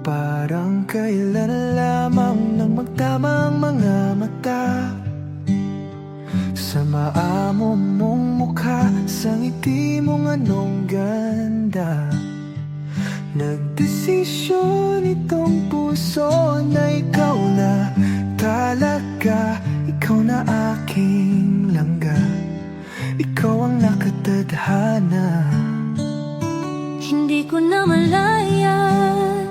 Parang kailan lamang nang magtamang mga mata sa maamo mong mukha, sa ngiti mong anong ganda. Nagdesisyon itong puso na ikaw na talaga, ikaw na aking langga, ikaw ang nakatadhana. Hindi ko na malayan,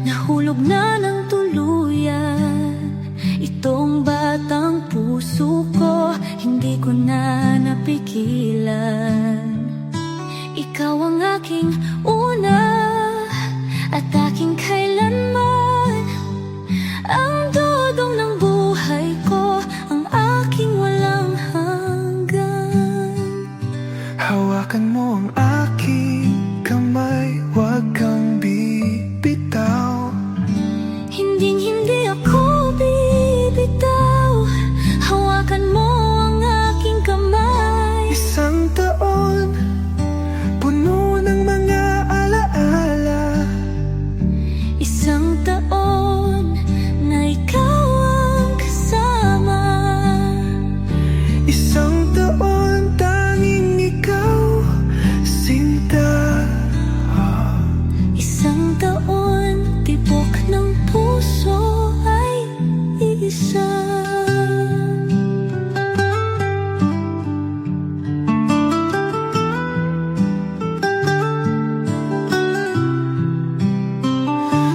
nahulog na ng tuluyan itong batang puso ko, hindi ko na napigilan. Ikaw ang aking una at aking kailanman, ang dudong ng buhay ko, ang aking walang hanggan. Hawakan mo ang aking kamay, huwag kang bibitaw. Hindi ako bibitaw, hawakan mo ang aking kamay. Isang taon, puno ng mga alaala. Isang taon na ikaw ang kasama. Isang taon, tanging ikaw, sinta. Isang taon, tibok ng puso ay isa.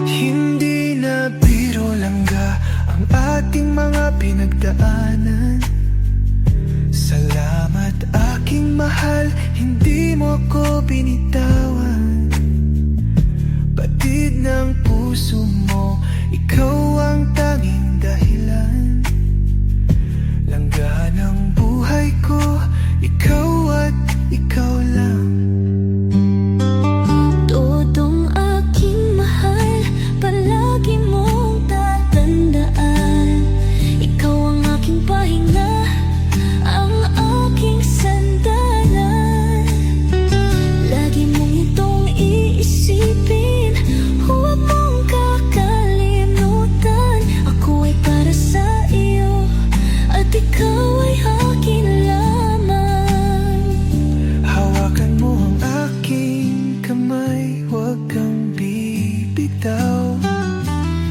Hindi na biro langga ang ating mga pinagdaanan. Salamat aking mahal, hindi mo ko binitawan. Batid ng puso mo, ikaw ang tanging dahilan. Langga ng buhay ko, ikaw at ikaw lang. Todong aking mahal, palagi mong tatandaan. Ikaw ang aking pahinga, ang aking sandalan. Lagi mong itong iisipin, huwag mong kakalimutan. Ako ay para sa iyo, at ikaw ay akin lamang. Hawakan mo ang aking kamay, huwag kang bibitaw.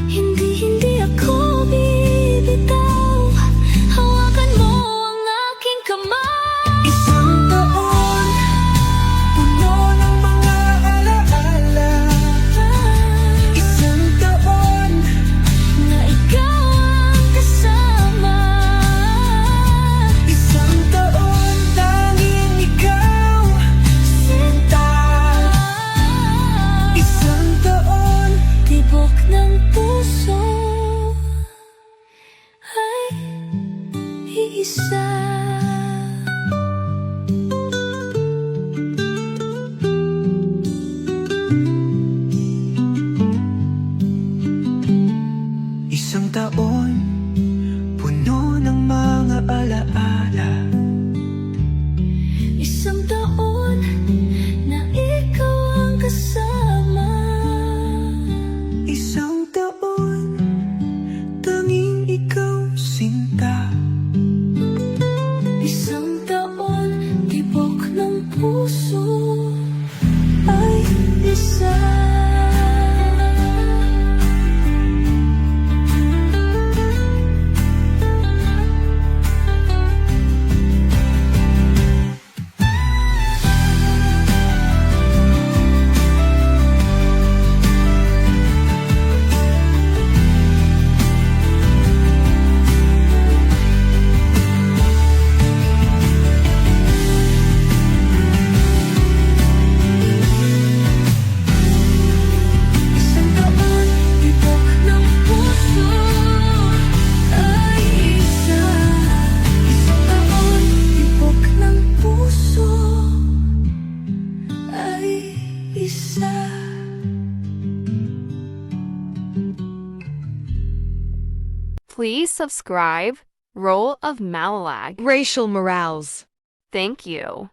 Hindi ako bibitaw, hawakan mo ang aking kamay. Isang taon, puno ng mga alaala. Isang taon, Na ikaw ang kasama. isang taon, tanging ikaw, sinta. Isang taon, Tibok ng puso ay iisa. isang taon, puno ng mga alaala. Isang taon na ikaw ang kasama. Isang taon, tanging ikaw, sinta. Please subscribe Role of Malalag. Racial Morales. Thank you.